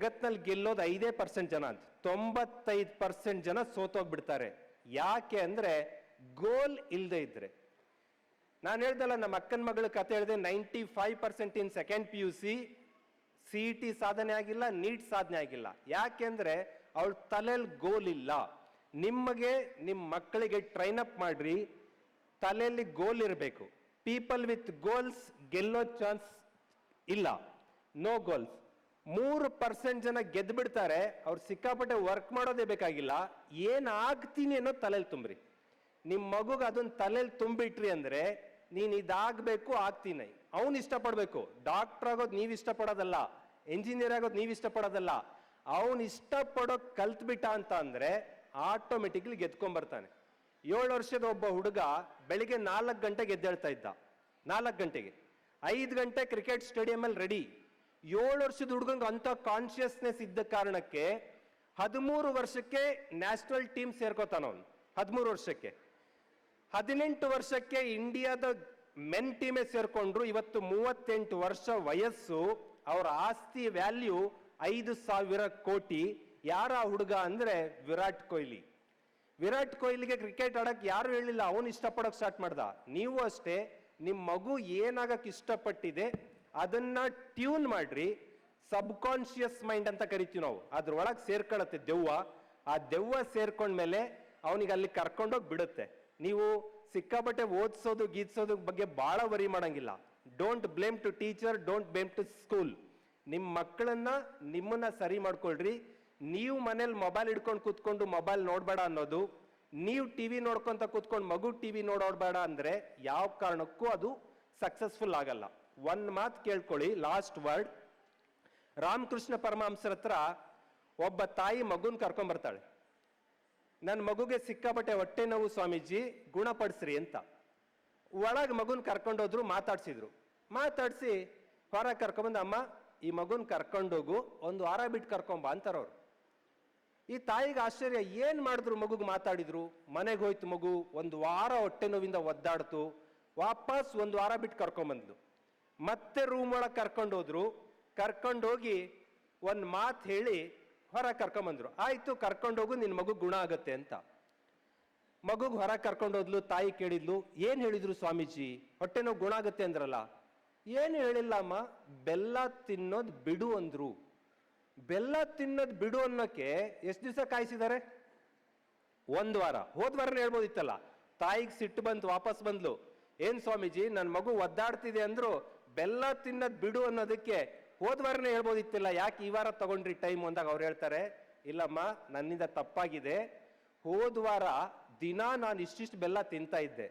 ಜಗತ್ನಲ್ಲಿ ಗೆಲ್ಲೋದು 5% ಜನ ಅಂತ, 95% ಜನ ಸೋತೋಗ್ಬಿಡ್ತಾರೆ. ಯಾಕೆ ಅಂದ್ರೆ ಗೋಲ್ ಇಲ್ಲದೆ ಇದ್ರೆ. ನಾನು ಹೇಳ್ದಲ್ಲ, ನಮ್ಮ ಅಕ್ಕನ ಮಗಳ ಕತೆ ಹೇಳಿದೆ, 95% ಇನ್ ಸೆಕೆಂಡ್ PUC CET ಸಾಧನೆ ಆಗಿಲ್ಲ, ನೀಟ್ ಸಾಧನೆ ಆಗಿಲ್ಲ. ಯಾಕೆಂದ್ರೆ ಅವಳ ತಲೆಯಲ್ಲಿ ಗೋಲ್ ಇಲ್ಲ. ನಿಮಗೆ ನಿಮ್ಮ ಮಕ್ಕಳಿಗೆ ಟ್ರೈನ್ ಅಪ್ ಮಾಡ್ರಿ, ತಲೆಯಲ್ಲಿ ಗೋಲ್ ಇರಬೇಕು. ಪೀಪಲ್ ವಿತ್ ಗೋಲ್ಸ್ ಗೆಲ್ಲೋ ಚಾನ್ಸ್ ಇಲ್ಲ. No goals. 3% ಜನ ಗೆದ್ದು ಬಿಡ್ತಾರೆ. ಅವ್ರು ಸಿಕ್ಕಾಪಟ್ಟೆ ವರ್ಕ್ ಮಾಡೋದೇ ಬೇಕಾಗಿಲ್ಲ, ಏನಾಗ್ತೀನಿ ಅನ್ನೋ ತಲೆಯಲ್ಲಿ ತುಂಬ್ರಿ. ನಿಮ್ಮ ಮಗುಗೆ ಅದನ್ನ ತಲೆಯಲ್ಲಿ ತುಂಬಿಟ್ರಿ ಅಂದ್ರೆ, ನೀನು ಇದಾಗಬೇಕು ಆಗ್ತೀನಿ, ಅವನು ಇಷ್ಟಪಡಬೇಕು. ಡಾಕ್ಟರ್ ಆಗೋದು ನೀವು ಇಷ್ಟಪಡೋದಲ್ಲ, ಎಂಜಿನಿಯರ್ ಆಗೋದು ನೀವು ಇಷ್ಟಪಡೋದಲ್ಲ, ಅವನು ಇಷ್ಟಪಡೋಕೆ ಕಲ್ತ್ಬಿಟ್ಟ ಅಂತ ಅಂದ್ರೆ ಆಟೋಮೆಟಿಕ್ಲಿ ಗೆದ್ಕೊಂಡ್ಬರ್ತಾನೆ. 7 ವರ್ಷದ ಒಬ್ಬ ಹುಡುಗ ಬೆಳಿಗ್ಗೆ 4 ಗಂಟೆಗೆ ಎದ್ದೇಳ್ತಾ ಇದ್ದ. 4 ಗಂಟೆಗೆ 5 ಗಂಟೆ ಕ್ರಿಕೆಟ್ ಸ್ಟೇಡಿಯಂ ಅಲ್ಲಿ ರೆಡಿ. 7 ವರ್ಷದ ಹುಡುಗಂಗೆ ಅಂತ ಕಾನ್ಶಿಯಸ್ನೆಸ್ ಇದ್ದ ಕಾರಣಕ್ಕೆ 13 ವರ್ಷಕ್ಕೆ ನ್ಯಾಷನಲ್ ಟೀಮ್ ಸೇರ್ಕೋತಾನ ಅವನು. 13 ವರ್ಷಕ್ಕೆ 18 ವರ್ಷಕ್ಕೆ ಇಂಡಿಯಾದ ಮೆನ್ ಟೀಮೇ ಸೇರ್ಕೊಂಡ್ರು. ಇವತ್ತು 38 ವರ್ಷ ವಯಸ್ಸು. ಅವರ ಆಸ್ತಿ ವ್ಯಾಲ್ಯೂ 5,000 ಕೋಟಿ. ಯಾರ ಹುಡುಗ ಅಂದ್ರೆ ವಿರಾಟ್ ಕೊಹ್ಲಿ. ವಿರಾಟ್ ಕೊಹ್ಲಿಗೆ ಕ್ರಿಕೆಟ್ ಆಡಕ್ ಯಾರು ಹೇಳಿಲ್ಲ, ಅವನು ಇಷ್ಟಪಡೋಕೆ ಸ್ಟಾರ್ಟ್ ಮಾಡ್ದ. ನೀವು ಅಷ್ಟೇ, ನಿಮ್ಮ ಮಗು ಏನಾಗಕ್ಕೆ ಇಷ್ಟಪಟ್ಟಿದೆ ಅದನ್ನ ಟ್ಯೂನ್ ಮಾಡ್ರಿ. ಸಬ್ ಕಾನ್ಶಿಯಸ್ ಮೈಂಡ್ ಅಂತ ಕರಿತೀವಿ ನಾವು, ಅದ್ರೊಳಗೆ ಸೇರ್ಕೊಳ್ಳುತ್ತೆ ದೆವ್ವ. ಆ ದೆವ್ವ ಸೇರ್ಕೊಂಡ್ಮೇಲೆ ಅವನಿಗೆ ಅಲ್ಲಿ ಕರ್ಕೊಂಡೋಗಿ ಬಿಡುತ್ತೆ. ನೀವು ಸಿಕ್ಕಾಪಟ್ಟೆ ಓದಿಸೋದು ಗೀತ್ಸೋದು ಬಗ್ಗೆ ಬಹಳ ವರಿ ಮಾಡಂಗಿಲ್ಲ. Don't blame to teacher, don't blame to school. ನಿಮ್ಮ ಮಕ್ಕಳನ್ನ ನಿಮ್ಮನ್ನ ಸರಿ ಮಾಡ್ಕೊಳ್ರಿ. ನೀವು ಮನೇಲಿ ಮೊಬೈಲ್ ಹಿಡ್ಕೊಂಡು ಕೂತ್ಕೊಂಡು ಮೊಬೈಲ್ ನೋಡ್ಬೇಡ ಅನ್ನೋದು, ನೀವು ಟಿವಿ ನೋಡ್ಕೊಂತ ಕೂತ್ಕೊಂಡು ಮಗು ಟಿವಿ ನೋಡೋಡ್ಬೇಡ ಅಂದ್ರೆ ಯಾವ ಕಾರಣಕ್ಕೂ ಅದು ಸಕ್ಸಸ್ಫುಲ್ ಆಗಲ್ಲ. ಒಂದ್ ಮಾತು ಕೇಳ್ಕೊಳ್ಳಿ, ಲಾಸ್ಟ್ ವರ್ಡ್. ರಾಮಕೃಷ್ಣ ಪರಮಹಂಸರ ಹತ್ರ ಒಬ್ಬ ತಾಯಿ ಮಗುನ್ ಕರ್ಕೊಂಡ್ ಬರ್ತಾಳೆ. ನನ್ನ ಮಗುಗೆ ಸಿಕ್ಕಾಪಟ್ಟೆ ಹೊಟ್ಟೆ ನೋವು ಸ್ವಾಮೀಜಿ, ಗುಣಪಡಿಸ್ರಿ ಅಂತ. ಒಳಗೆ ಮಗುನ್ ಕರ್ಕೊಂಡೋದ್ರು, ಮಾತಾಡಿಸಿ ಹೊರ ಕರ್ಕೊಂಡ್ಬಂದು, ಅಮ್ಮ ಈ ಮಗುನ್ ಕರ್ಕೊಂಡೋಗು, 1 ವಾರ ಬಿಟ್ಟು ಕರ್ಕೊಂಬ ಅಂತಾರವ್ರು. ಈ ತಾಯಿಗೆ ಆಶ್ಚರ್ಯ, ಏನ್ ಮಾಡಿದ್ರು ಮಗುಗೆ ಮಾತಾಡಿದ್ರು. ಮನೆಗೆ ಹೋಯ್ತು ಮಗು, 1 ವಾರ ಹೊಟ್ಟೆ ನೋವಿಂದ ಒದ್ದಾಡ್ತು. ವಾಪಸ್ 1 ವಾರ ಬಿಟ್ಟು ಕರ್ಕೊಂಬಂದ್ಲು. ಮತ್ತೆ ರೂಮ್ ಒಳಗೆ ಕರ್ಕೊಂಡೋದ್ರು. ಕರ್ಕೊಂಡೋಗಿ ಒಂದು ಮಾತು ಹೇಳಿ ಹೊರ ಕರ್ಕೊಂಬಂದ್ರು. ಆಯ್ತು, ಕರ್ಕೊಂಡೋಗು, ನಿನ್ನ ಮಗು ಗುಣ ಆಗತ್ತೆ ಅಂತ. ಮಗುಗೆ ಹೊರ ಕರ್ಕೊಂಡೋದ್ಲು. ತಾಯಿ ಕೇಳಿದ್ಲು, ಏನ್ ಹೇಳಿದ್ರು ಸ್ವಾಮೀಜಿ, ಹೊಟ್ಟೆ ನೋವು ಗುಣ ಆಗತ್ತೆ ಅಂದ್ರಲ್ಲ? ಏನು ಹೇಳಿಲ್ಲ ಅಮ್ಮ, ಬೆಲ್ಲ ತಿನ್ನೋದು ಬಿಡು ಅಂದ್ರು. ಬೆಲ್ಲ ತಿನ್ನೋದು ಬಿಡು ಅನ್ನೋಕೆ ಎಷ್ಟು ದಿವಸ ಕಾಯಿಸಿದ್ದಾರೆ? 1 ವಾರ. ಹೋದ್ವಾರನೇ ಹೇಳ್ಬೋದಿತ್ತಲ್ಲ. ತಾಯಿಗೆ ಸಿಟ್ಟು ಬಂತು, ವಾಪಸ್ ಬಂದ್ಲು. ಏನ್ ಸ್ವಾಮೀಜಿ, ನನ್ನ ಮಗು ಒದ್ದಾಡ್ತಿದೆ ಅಂದ್ರು, ಬೆಲ್ಲ ತಿನ್ನೋದು ಬಿಡು ಅನ್ನೋದಕ್ಕೆ ಹೋದ್ವಾರನೇ ಹೇಳ್ಬೋದಿತ್ತಿಲ್ಲ, ಯಾಕೆ ಈ ವಾರ ತಗೊಂಡ್ರಿ ಟೈಮ್ ಅಂದಾಗ ಅವ್ರು ಹೇಳ್ತಾರೆ, ಇಲ್ಲಮ್ಮ ನನ್ನಿಂದ ತಪ್ಪಾಗಿದೆ. ಹೋದ್ವಾರ ದಿನ ನಾನು ಇಷ್ಟಿಷ್ಟು ಬೆಲ್ಲ ತಿಂತಾ ಇದ್ದೆ.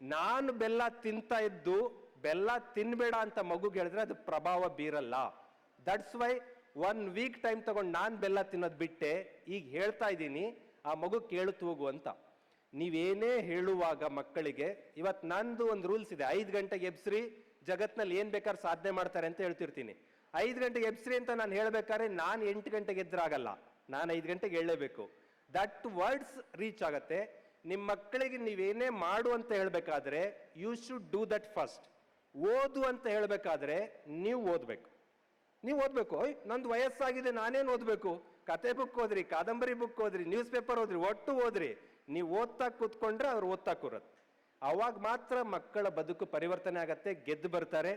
ನಾನು ಬೆಲ್ಲ ತಿಂತಾ ಇದ್ದು ಬೆಲ್ಲ ತಿನ್ಬೇಡ ಅಂತ ಮಗುಗೆ ಹೇಳಿದ್ರೆ ಅದು ಪ್ರಭಾವ ಬೀರಲ್ಲ. ದಟ್ಸ್ ವೈ 1 ವೀಕ್ ಟೈಮ್ ತಗೊಂಡು ನಾನು ಬೆಲ್ಲ ತಿನ್ನೋದು ಬಿಟ್ಟೆ. ಈಗ ಹೇಳ್ತಾ ಇದ್ದೀನಿ, ಆ ಮಗು ಕೇಳುತ್ತು ಹೋಗು ಅಂತ. ನೀವೇನೇ ಹೇಳುವಾಗ ಮಕ್ಕಳಿಗೆ, ಇವತ್ತು ನಂದು ಒಂದು ರೂಲ್ಸ್ ಇದೆ, 5 ಗಂಟೆಗೆ ಎಬ್ಸ್ರಿ, ಜಗತ್ನಲ್ಲಿ ಏನ್ ಬೇಕಾದ್ರೆ ಸಾಧನೆ ಮಾಡ್ತಾರೆ ಅಂತ ಹೇಳ್ತಿರ್ತೀನಿ. 5 ಗಂಟೆಗೆ ಎಬ್ಸ್ರಿ ಅಂತ ನಾನು ಹೇಳ್ಬೇಕಾದ್ರೆ ನಾನು 8 ಗಂಟೆಗೆ ಎದ್ರಾಗಲ್ಲ, ನಾನು 5 ಗಂಟೆಗೆ ಹೇಳಲೇಬೇಕು. ದಟ್ ವರ್ಡ್ಸ್ ರೀಚ್ ಆಗತ್ತೆ. ನಿಮ್ಮ ಮಕ್ಕಳಿಗೆ ನೀವೇನೇ ಮಾಡು ಅಂತ ಹೇಳ್ಬೇಕಾದ್ರೆ you should do that first. ಓದು ಅಂತ ಹೇಳ್ಬೇಕಾದ್ರೆ ನೀವು ಓದ್ಬೇಕು. ನಂದು ವಯಸ್ಸಾಗಿದೆ, ನಾನೇನು ಓದ್ಬೇಕು? ಕತೆ ಬುಕ್ ಓದ್ರಿ, ಕಾದಂಬರಿ ಬುಕ್ ಓದ್ರಿ, ನ್ಯೂಸ್ ಪೇಪರ್ ಓದ್ರಿ, ಒಟ್ಟು ಓದ್ರಿ. ನೀವು ಓದ್ತಾ ಕೂತ್ಕೊಂಡ್ರೆ ಅವ್ರು ಓದ್ತಾ ಕೂರತ್ತೆ. ಅವಾಗ ಮಾತ್ರ ಮಕ್ಕಳ ಬದುಕು ಪರಿವರ್ತನೆ ಆಗತ್ತೆ, ಗೆದ್ದು ಬರ್ತಾರೆ.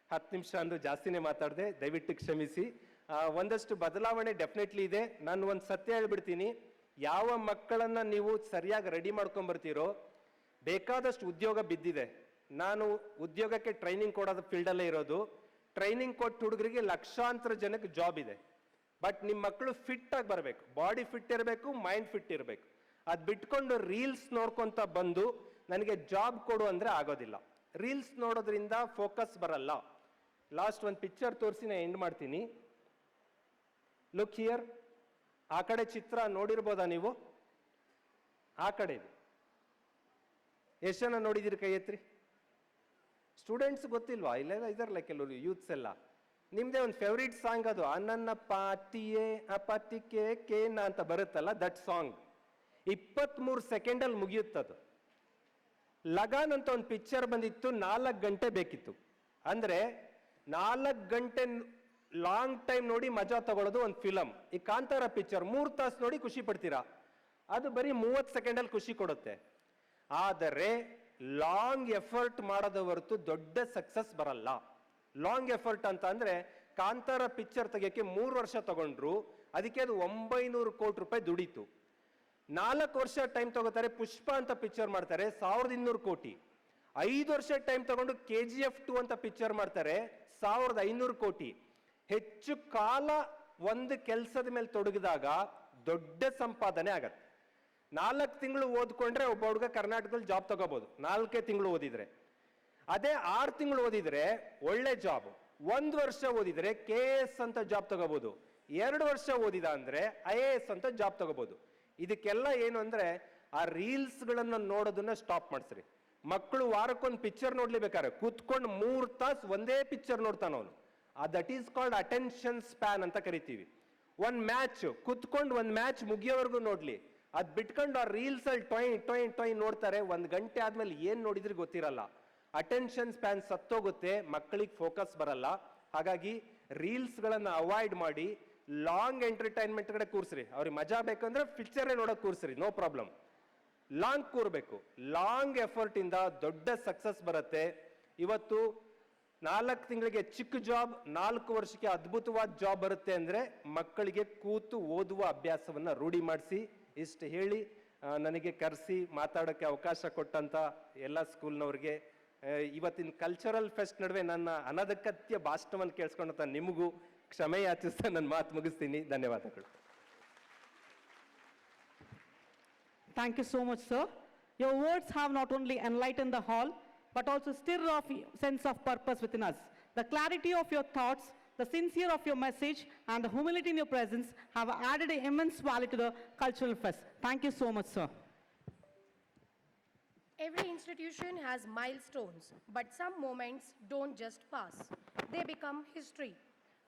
10 ನಿಮಿಷ ಅಂದು ಜಾಸ್ತಿನೇ ಮಾತಾಡಿದೆ, ದಯವಿಟ್ಟು ಕ್ಷಮಿಸಿ. ಒಂದಷ್ಟು ಬದಲಾವಣೆ ಡೆಫಿನೆಟ್ಲಿ ಇದೆ. ನಾನು ಒಂದು ಸತ್ಯ ಹೇಳ್ಬಿಡ್ತೀನಿ, ಯಾವ ಮಕ್ಕಳನ್ನ ನೀವು ಸರಿಯಾಗಿ ರೆಡಿ ಮಾಡ್ಕೊಂಡ್ಬರ್ತೀರೋ ಬೇಕಾದಷ್ಟು ಉದ್ಯೋಗ ಬಿದ್ದಿದೆ. ನಾನು ಉದ್ಯೋಗಕ್ಕೆ ಟ್ರೈನಿಂಗ್ ಕೊಡೋದು ಫೀಲ್ಡಲ್ಲೇ ಇರೋದು. ಟ್ರೈನಿಂಗ್ ಕೊಟ್ಟು ಹುಡುಗರಿಗೆ ಲಕ್ಷಾಂತರ ಜನಕ್ಕೆ ಜಾಬ್ ಇದೆ. ಬಟ್ ನಿಮ್ಮ ಮಕ್ಕಳು ಫಿಟ್ ಆಗಿ ಬರಬೇಕು, ಬಾಡಿ ಫಿಟ್ ಇರಬೇಕು, ಮೈಂಡ್ ಫಿಟ್ ಇರಬೇಕು. ಅದು ಬಿಟ್ಕೊಂಡು ರೀಲ್ಸ್ ನೋಡ್ಕೊಂತ ಬಂದು ನನಗೆ ಜಾಬ್ ಕೊಡು ಅಂದರೆ ಆಗೋದಿಲ್ಲ. ರೀಲ್ಸ್ ನೋಡೋದ್ರಿಂದ ಫೋಕಸ್ ಬರಲ್ಲ. ಲಾಸ್ಟ್ ಒಂದು ಪಿಕ್ಚರ್ ತೋರಿಸಿ ನಾನು ಎಂಡ್ ಮಾಡ್ತೀನಿ. Look here. ಆ ಕಡೆ ಚಿತ್ರ ನೋಡಿರ್ಬೋದಾ ನೀವು? ಆ ಕಡೆ ಇದೆ. ಎಷ್ಟು ಜನ ನೋಡಿದಿರಿ? ಕೈ ಎತ್ರಿ. ಸ್ಟೂಡೆಂಟ್ಸ್ ಗೊತ್ತಿಲ್ವಾ? ಇಲ್ಲೆಲ್ಲ ಇದಾರಲ್ಲ ಕೆಲವರು ಯೂತ್ಸ್ ಎಲ್ಲ. ನಿಮ್ದೇ ಒಂದು ಫೇವ್ರೇಟ್ ಸಾಂಗ್ ಅದು, ಅನನ್ನ ಪಾಟಿಯೇ ಅಪಾಟಿಕೆ ಕೇನ ಅಂತ ಬರುತ್ತಲ್ಲ, ದಟ್ ಸಾಂಗ್ 23 ಸೆಕೆಂಡಲ್ಲಿ ಮುಗಿಯುತ್ತದು. ಲಗಾನ್ ಅಂತ ಒಂದು ಪಿಕ್ಚರ್ ಬಂದಿತ್ತು, 4 ಗಂಟೆ ಬೇಕಿತ್ತು. ಅಂದ್ರೆ 4 ಗಂಟೆ ಲಾಂಗ್ ಟೈಮ್ ನೋಡಿ ಮಜಾ ತಗೊಳ್ಳೋದು ಒಂದು ಫಿಲಮ್. ಈ ಕಾಂತಾರ ಪಿಕ್ಚರ್ 3 ತಾಸು ನೋಡಿ ಖುಷಿ ಪಡ್ತೀರಾ, ಅದು ಬರೀ 30 ಸೆಕೆಂಡಲ್ಲಿ ಖುಷಿ ಕೊಡುತ್ತೆ. ಆದರೆ ಲಾಂಗ್ ಎಫರ್ಟ್ ಮಾಡೋದ ಹೊರತು ದೊಡ್ಡ ಸಕ್ಸಸ್ ಬರಲ್ಲ. ಲಾಂಗ್ ಎಫರ್ಟ್ ಅಂತ ಅಂದ್ರೆ ಕಾಂತಾರ ಪಿಕ್ಚರ್ ತೆಗಿಯಕ್ಕೆ 3 ವರ್ಷ ತಗೊಂಡ್ರು, ಅದಕ್ಕೆ ಅದು 900 ಕೋಟಿ ರೂಪಾಯಿ ದುಡೀತು. 4 ವರ್ಷ ಟೈಮ್ ತಗೋತಾರೆ, ಪುಷ್ಪ ಅಂತ ಪಿಕ್ಚರ್ ಮಾಡ್ತಾರೆ 1200 ಕೋಟಿ. 5 ವರ್ಷ ಟೈಮ್ ತಗೊಂಡು KGF 2 ಅಂತ ಪಿಕ್ಚರ್ ಮಾಡ್ತಾರೆ 1500 ಕೋಟಿ. ಹೆಚ್ಚು ಕಾಲ ಒಂದು ಕೆಲಸದ ಮೇಲೆ ತೊಡಗಿದಾಗ ದೊಡ್ಡ ಸಂಪಾದನೆ ಆಗತ್ತೆ. 4 ತಿಂಗಳು ಓದ್ಕೊಂಡ್ರೆ ಒಬ್ಬ ಹುಡುಗ ಕರ್ನಾಟಕದಲ್ಲಿ ಜಾಬ್ ತಗೋಬಹುದು, 4 ತಿಂಗಳು ಓದಿದ್ರೆ. ಅದೇ 6 ತಿಂಗಳು ಓದಿದ್ರೆ ಒಳ್ಳೆ ಜಾಬ್. 1 ವರ್ಷ ಓದಿದ್ರೆ KS ಅಂತ ಜಾಬ್ ತಗೋಬಹುದು. 2 ವರ್ಷ ಓದಿದ ಅಂದ್ರೆ IAS ಅಂತ ಜಾಬ್ ತಗೋಬಹುದು. ಇದಕ್ಕೆಲ್ಲ ಏನು ಅಂದ್ರೆ ಆ ರೀಲ್ಸ್ ಗಳನ್ನ ನೋಡೋದನ್ನ ಸ್ಟಾಪ್ ಮಾಡಿಸ್ರಿ. ಮಕ್ಕಳು ವಾರಕ್ಕೊಂದು ಪಿಕ್ಚರ್ ನೋಡ್ಲೇಬೇಕಾರೆ ಕೂತ್ಕೊಂಡು 3 ತಾಸು ಒಂದೇ ಪಿಕ್ಚರ್ ನೋಡ್ತಾನ ಅವನು. That is called attention span ಅಂತ ಕರಿತೀವಿ. ಒಂದ್ ಮ್ಯಾಚ್ ಕೂತ್ಕೊಂಡು ಒಂದ್ ಮ್ಯಾಚ್ ಮುಗಿಯೋವರೆಗೂ ನೋಡ್ಲಿ, ಅದ್ ಬಿಟ್ಕೊಂಡು ಆ ರೀಲ್ಸ್ ಅಲ್ಲಿ ಟೊಯ್ ನೋಡ್ತಾರೆ. 1 ಗಂಟೆ ಆದ್ಮೇಲೆ ಏನ್ ನೋಡಿದ್ರೆ ಗೊತ್ತಿರಲ್ಲ. ಅಟೆನ್ಷನ್ ಸ್ಪ್ಯಾನ್ ಸತ್ತೋಗುತ್ತೆ, ಮಕ್ಕಳಿಗೆ ಫೋಕಸ್ ಬರಲ್ಲ. ಹಾಗಾಗಿ ರೀಲ್ಸ್ ಗಳನ್ನ ಅವಾಯ್ಡ್ ಮಾಡಿ ಲಾಂಗ್ ಎಂಟರ್ಟೈನ್ಮೆಂಟ್ ಕಡೆ ಕೂರ್ಸ್ರಿ. ಅವ್ರಿಗೆ ಮಜಾ ಬೇಕಂದ್ರೆ ಪಿಕ್ಚರೇ ನೋಡಕ್ ಕೂರ್ಸ್ರಿ, ನೋ ಪ್ರಾಬ್ಲಮ್. ಲಾಂಗ್ ಕೂರ್ಬೇಕು. ಲಾಂಗ್ ಎಫರ್ಟ್ ಇಂದ ದೊಡ್ಡ ಸಕ್ಸಸ್ ಬರುತ್ತೆ. ಇವತ್ತು 4 ತಿಂಗಳಿಗೆ ಚಿಕ್ಕ ಜಾಬ್, 4 ವರ್ಷಕ್ಕೆ ಅದ್ಭುತವಾದ ಜಾಬ್ ಬರುತ್ತೆ ಅಂದ್ರೆ ಮಕ್ಕಳಿಗೆ ಕೂತು ಓದುವ ಅಭ್ಯಾಸವನ್ನ ರೂಢಿ ಮಾಡಿಸಿ. ಇಷ್ಟು ಹೇಳಿ ನನಗೆ ಕರೆಸಿ ಮಾತಾಡೋಕ್ಕೆ ಅವಕಾಶ ಕೊಟ್ಟಂತ ಎಲ್ಲ ಸ್ಕೂಲ್ನವ್ರಿಗೆ, ಇವತ್ತಿನ ಕಲ್ಚರಲ್ ಫೆಸ್ಟ್ ನಡುವೆ ನನ್ನ ಅನಧಿಕೃತ ಭಾಷಣವನ್ನು ಕೇಳಿಸ್ಕೊಂಡಂತ ನಿಮಗೂ ಕ್ಷಮೆ ಯಾಚಿಸ್ತಾ ನನ್ನ ಮಾತು ಮುಗಿಸ್ತೀನಿ. ಧನ್ಯವಾದಗಳು. Thank you so much, sir. Your words have not only enlightened the hall, but also stir a sense of purpose within us. The clarity of your thoughts, the sincere of your message, and the humility in your presence have added immense value to the cultural fest. Thank you so much, sir. Every institution has milestones, but some moments don't just pass. They become history.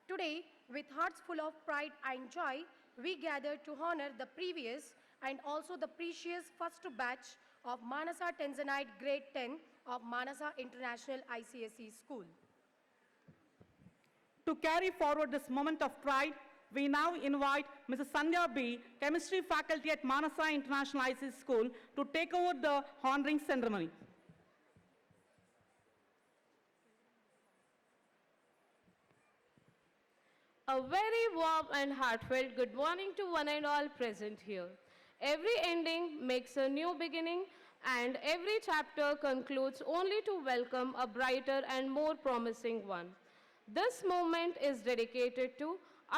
Today, with hearts full of pride and joy, we gather to honor the previous and also the precious first batch of Manasa Tanzanite Grade 10 of Manasa International ICSE School. To carry forward this moment of pride, we now invite Mrs. Sandhya B., Chemistry Faculty at Manasa International ICSE School, to take over the honoring ceremony. A very warm and heartfelt good morning to one and all present here. Every ending makes a new beginning, and every chapter concludes only to welcome a brighter and more promising one. This moment is dedicated to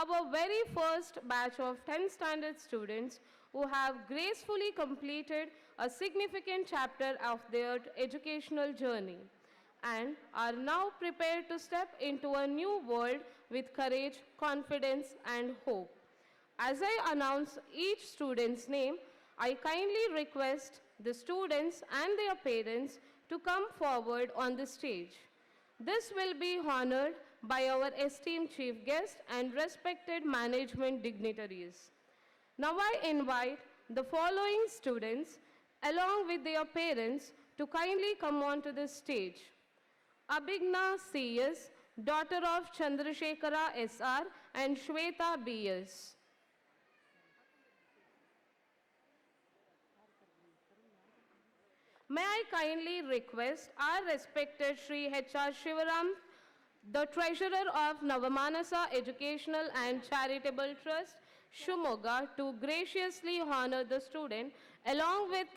our very first batch of 10th standard students who have gracefully completed a significant chapter of their educational journey and are now prepared to step into a new world with courage, confidence, and hope. As I announce each student's name, I kindly request the students and their parents to come forward on the stage. This will be honored by our esteemed chief guest and respected management dignitaries. Now I invite the following students along with their parents to kindly come onto the stage. Abhigna C.S., daughter of Chandrasekhara S.R. and Shweta B.S. May I kindly request our respected Shri H.R. Shivaram, the treasurer of Navamanasa Educational and Charitable Trust, Shumoga, to graciously honor the student along with